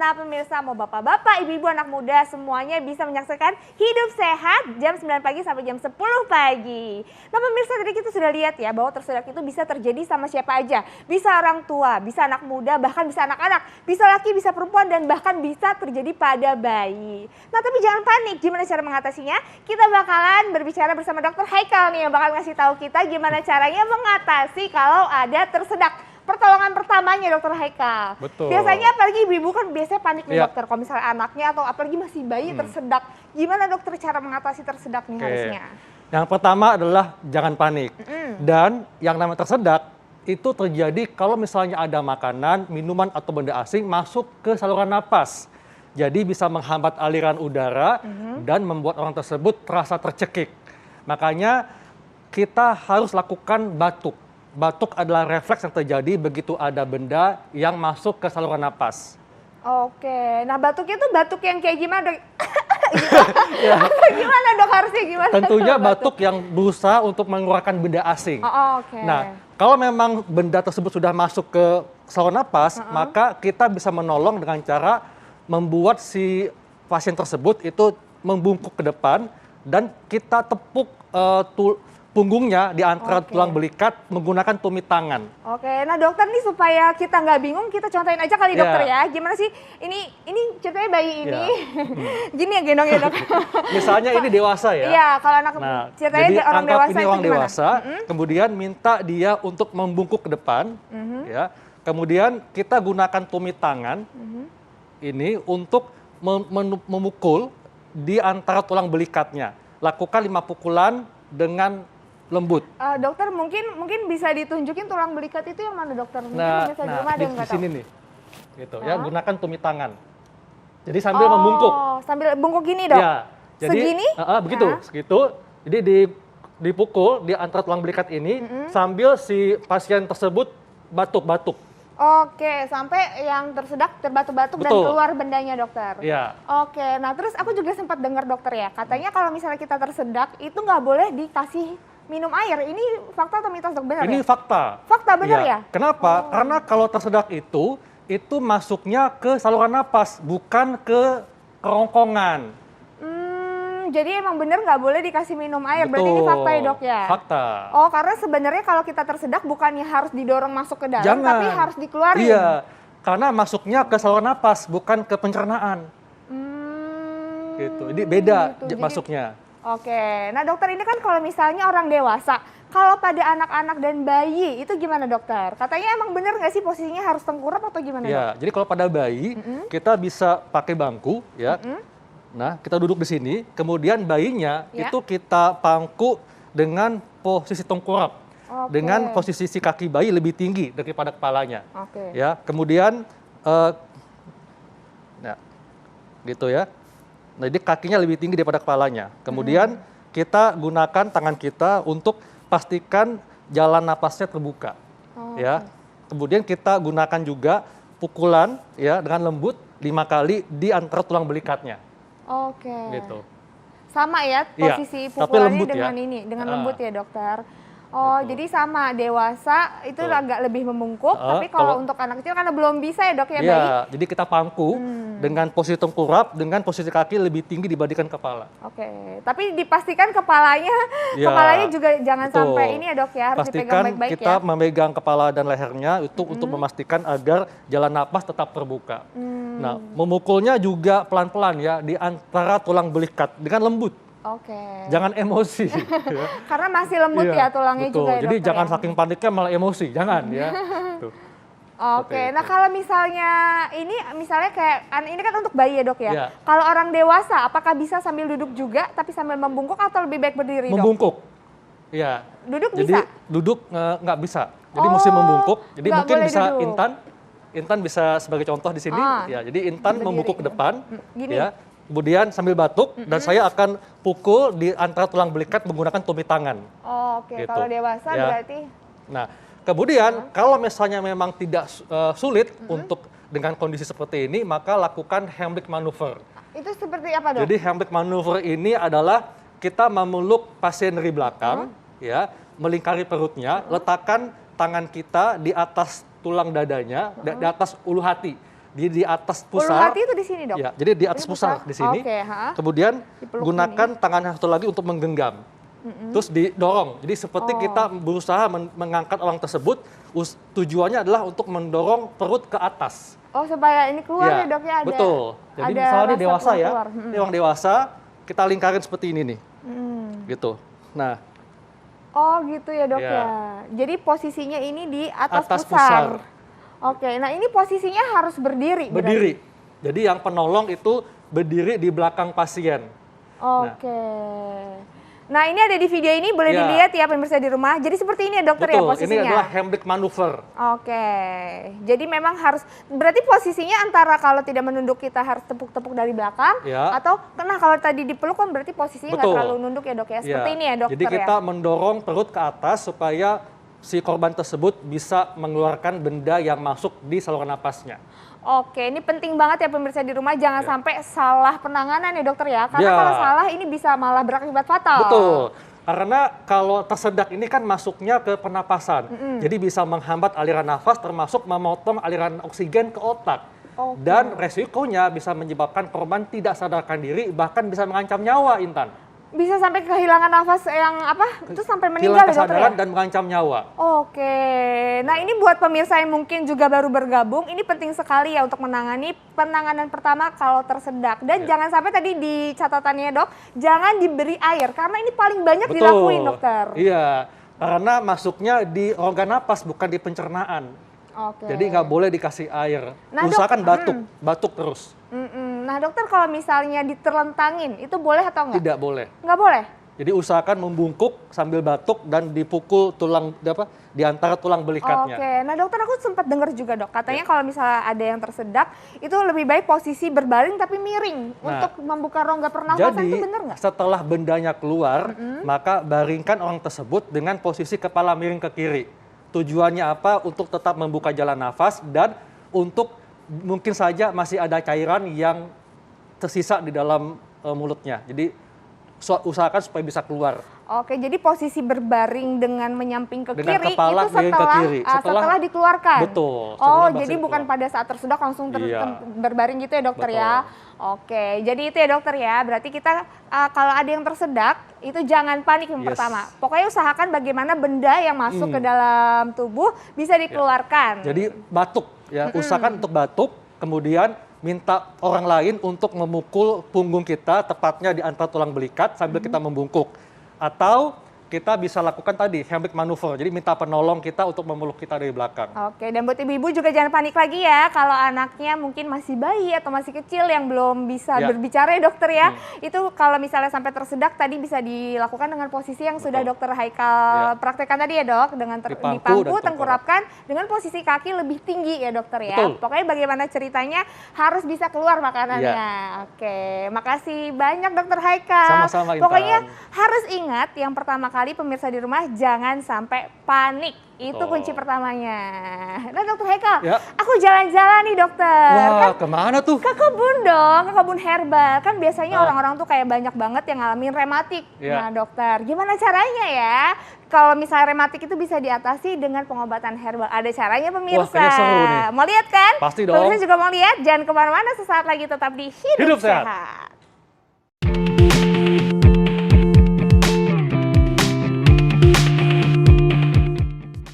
Nah pemirsa, mau bapak-bapak, ibu-ibu, anak muda, semuanya bisa menyaksikan Hidup Sehat jam 9 pagi sampai jam 10 pagi. Nah pemirsa, tadi kita sudah lihat ya bahwa tersedak itu bisa terjadi sama siapa aja. Bisa orang tua, bisa anak muda, bahkan bisa anak-anak, bisa laki, bisa perempuan, dan bahkan bisa terjadi pada bayi. Nah tapi jangan panik, gimana cara mengatasinya? Kita bakalan berbicara bersama Dokter Haikal nih yang bakal ngasih tahu kita gimana caranya mengatasi kalau ada tersedak. Pertolongan pertamanya Dokter Haikal. Betul. Biasanya apalagi ibu-ibu kan biasanya panik nih Iya. dokter. Kalau misalnya anaknya atau apalagi masih bayi tersedak. Gimana dokter cara mengatasi tersedak nih harusnya? Yang pertama adalah jangan panik. Dan yang namanya tersedak itu terjadi kalau misalnya ada makanan, minuman atau benda asing masuk ke saluran napas. Jadi bisa menghambat aliran udara dan membuat orang tersebut terasa tercekik. Makanya kita harus lakukan batuk. Batuk adalah refleks yang terjadi begitu ada benda yang masuk ke saluran napas. Oke, nah batuknya tuh batuk yang kayak gimana dok? Gimana dok harusnya gimana? Tentunya batuk yang berusaha untuk mengeluarkan benda asing. Oke. Nah, kalau memang benda tersebut sudah masuk ke saluran napas, maka kita bisa menolong dengan cara membuat si pasien tersebut itu membungkuk ke depan dan kita tepuk punggungnya di antara tulang belikat menggunakan tumit tangan. Oke, nah dokter nih supaya kita nggak bingung, kita contohin aja kali dokter ya. Gimana sih? Ini ceritanya bayi ini, gini ya gendong ya dok. Misalnya ini dewasa ya. Iya, kalau anak ceritanya jadi orang anggap dewasa ini itu orang gimana? dewasa, kemudian minta dia untuk membungkuk ke depan, ya. Kemudian kita gunakan tumit tangan ini untuk memukul di antara tulang belikatnya. Lakukan 5 pukulan dengan lembut. Dokter mungkin bisa ditunjukin tulang belikat itu yang mana dokter? Nah, di sini nih, gitu ya. Gunakan tumit tangan. Jadi sambil membungkuk. Sambil bungkuk gini dok? Ya, jadi, segini? Begitu, segitu. Jadi dipukul di antara tulang belikat ini sambil si pasien tersebut batuk-batuk. Oke, sampai yang tersedak, terbatuk-batuk dan keluar bendanya dokter. Iya. Oke, nah terus aku juga sempat dengar dokter ya, katanya kalau misalnya kita tersedak itu nggak boleh dikasih minum air. Ini fakta atau mitos dok, benar ya? Ini fakta. Fakta benar ya? Kenapa? Karena kalau tersedak itu masuknya ke saluran napas, bukan ke kerongkongan. Jadi emang bener nggak boleh dikasih minum air. Betul. Berarti ini fakta ya dok ya? Fakta. Oh, karena sebenarnya kalau kita tersedak bukannya harus didorong masuk ke dalam, Jangan. tapi harus dikeluarin. Iya, karena masuknya ke saluran napas, bukan ke pencernaan. Gitu. Jadi beda gitu. masuknya. Oke, nah dokter ini kan kalau misalnya orang dewasa, kalau pada anak-anak dan bayi itu gimana dokter? Katanya emang bener nggak sih posisinya harus tengkurap atau gimana Ya, dok? jadi kalau pada bayi kita bisa pakai bangku ya. Nah, kita duduk di sini, kemudian bayinya itu kita pangku dengan posisi tengkurap. Dengan posisi si kaki bayi lebih tinggi daripada kepalanya. Ya, kemudian gitu ya. Nah, jadi kakinya lebih tinggi daripada kepalanya. Kemudian kita gunakan tangan kita untuk pastikan jalan napasnya terbuka. Ya. Kemudian kita gunakan juga pukulan ya dengan lembut 5 kali di antara tulang belikatnya. Oke. Gitu. Sama ya posisi tapi pukulannya lembut dengan ya. ini, dengan lembut ya dokter. Oh, jadi sama dewasa itu agak lebih membungkuk, tapi kalau untuk anak kecil karena belum bisa ya dok ya bayi. Iya, jadi kita pangku dengan posisi tengkurap dengan posisi kaki lebih tinggi dibandingkan kepala. Oke, tapi dipastikan kepalanya juga jangan sampai ini ya dok ya, harus dipegang baik-baik ya. Kita memegang kepala dan lehernya itu untuk memastikan agar jalan napas tetap terbuka. Nah, memukulnya juga pelan-pelan ya di antara tulang belikat dengan lembut. Oke. Jangan emosi. Karena masih lembut ya tulangnya betul. juga ya Jadi dokter jangan ya? saking paniknya malah emosi, jangan ya. Tuh. Oke, nah kalau misalnya kayak ini kan untuk bayi ya dok ya. Iya. Kalau orang dewasa, apakah bisa sambil duduk juga tapi sambil membungkuk atau lebih baik berdiri dok? Membungkuk. Iya. Duduk Jadi bisa? duduk nggak bisa. Jadi mesti membungkuk. Jadi nggak mungkin boleh bisa duduk. Intan bisa sebagai contoh di sini. Ya, jadi Intan berdiri. membungkuk ke depan. Gini. Ya. Kemudian sambil batuk dan saya akan pukul di antara tulang belikat menggunakan tumit tangan. Oke, Gitu. kalau dewasa Ya. berarti. Nah, kemudian kalau misalnya memang tidak sulit untuk dengan kondisi seperti ini, maka lakukan Heimlich maneuver. Itu seperti apa dok? Jadi Heimlich maneuver ini adalah kita memeluk pasien dari belakang, ya, melingkari perutnya, letakkan tangan kita di atas tulang dadanya, di atas ulu hati, di atas Ulu pusar. hati itu di sini, Dok? Ya, jadi di atas Ini pusar di sini. Oke, ha. Kemudian Dipeluk gunakan tangan yang satu lagi untuk menggenggam. Terus didorong. Jadi seperti kita berusaha mengangkat orang tersebut, tujuannya adalah untuk mendorong perut ke atas. Oh, supaya ini keluar ya, Dok, ya? Ada, betul. Jadi ada misalnya rasa dewasa ya, keluar. ini orang dewasa, kita lingkarin seperti ini nih. Gitu. Nah, oh gitu ya, Dok, Ya. ya. Jadi posisinya ini di atas, Atas pusar. pusar. Oke, nah ini posisinya harus berdiri. berdiri. Jadi yang penolong itu berdiri di belakang pasien. Oke. Nah ini ada di video ini, boleh Ya. dilihat ya pemirsa di rumah. Jadi seperti ini ya, dokter ya Betul, posisinya. ini adalah Heimlich maneuver. Oke, jadi memang harus, berarti posisinya antara kalau tidak menunduk kita harus tepuk-tepuk dari belakang, Ya. atau karena kalau tadi dipeluk kan berarti posisinya nggak Betul. terlalu nunduk ya, Dok ya. Seperti ini ya, dokter Jadi kita mendorong perut ke atas supaya si korban tersebut bisa mengeluarkan benda yang masuk di saluran napasnya. Oke, ini penting banget ya pemirsa di rumah, jangan sampai salah penanganan ya, dokter ya. Karena Ya. kalau salah ini bisa malah berakibat fatal. Betul. Karena kalau tersedak ini kan masuknya ke pernapasan. Jadi bisa menghambat aliran nafas termasuk memotong aliran oksigen ke otak. Oke. Dan resikonya bisa menyebabkan korban tidak sadarkan diri, bahkan bisa mengancam nyawa, Intan. Bisa sampai kehilangan nafas yang apa? Itu sampai Hilang meninggal ya, dokter kesadaran ya? dan mengancam nyawa. Oke, nah ini buat pemirsa yang mungkin juga baru bergabung, ini penting sekali ya untuk menangani penanganan pertama kalau tersedak. Dan jangan sampai tadi di catatannya, Dok, jangan diberi air, karena ini paling banyak dilakuin, dokter. Iya, karena masuknya di rongga napas bukan di pencernaan. Oke. Jadi nggak boleh dikasih air. Nah, Dok, Usahakan batuk terus. Nah dokter, kalau misalnya diterlentangin, itu boleh atau enggak? Tidak boleh. Nggak boleh? Jadi usahakan membungkuk sambil batuk dan dipukul tulang di antara tulang belikatnya. Oke, nah dokter, aku sempat dengar juga, Dok, katanya kalau misalnya ada yang tersedak, itu lebih baik posisi berbaring tapi miring untuk membuka rongga pernafasan. Jadi Itu benar nggak? setelah bendanya keluar, maka baringkan orang tersebut dengan posisi kepala miring ke kiri. Tujuannya apa? Untuk tetap membuka jalan nafas dan untuk mungkin saja masih ada cairan yang tersisa di dalam mulutnya. Jadi usahakan supaya bisa keluar. Oke, jadi posisi berbaring dengan menyamping ke Dengan kiri kepala itu miring ke kiri. setelah dikeluarkan. Betul, Oh, sebelum jadi masih bukan keluar. pada saat tersedak langsung Iya. berbaring gitu ya, dokter Betul. ya. Oke, jadi itu ya, dokter ya. Berarti kita kalau ada yang tersedak itu jangan panik yang Yes. pertama. Pokoknya usahakan bagaimana benda yang masuk ke dalam tubuh bisa dikeluarkan. Jadi batuk ya, usahakan untuk batuk, kemudian minta orang lain untuk memukul punggung kita tepatnya di antara tulang belikat sambil kita membungkuk. Atau kita bisa lakukan tadi Heimlich maneuver. Jadi minta penolong kita untuk memeluk kita dari belakang. Oke, dan buat ibu-ibu juga jangan panik lagi ya kalau anaknya mungkin masih bayi atau masih kecil yang belum bisa Ya. berbicara ya, dokter ya. Itu kalau misalnya sampai tersedak tadi bisa dilakukan dengan posisi yang sudah dokter Haikal praktekkan tadi ya, Dok, dengan Di di pangku pangku dan tengkurapkan dengan posisi kaki lebih tinggi ya, dokter ya. Betul. Pokoknya bagaimana ceritanya harus bisa keluar makanannya. Oke, makasih banyak dokter Haikal. Sama-sama, Intan. Pokoknya harus ingat yang pertama kali pemirsa di rumah jangan sampai panik. Itu Betul. kunci pertamanya. Nah, dokter Haikal, Ya. aku jalan-jalan nih, dokter. Wah, Kan kemana tuh? ke kebun dong, ke kebun herbal. Kan biasanya orang-orang tuh kayak banyak banget yang ngalamin rematik. Ya. Nah, dokter, gimana caranya ya? Kalau misalnya rematik itu bisa diatasi dengan pengobatan herbal. Ada caranya, pemirsa. Wah, kayaknya seru nih. Mau lihat kan? Pasti dong. Pemirsa juga mau lihat. Jangan kemana-mana, sesaat lagi tetap di Hidup, Hidup Sehat. Sehat.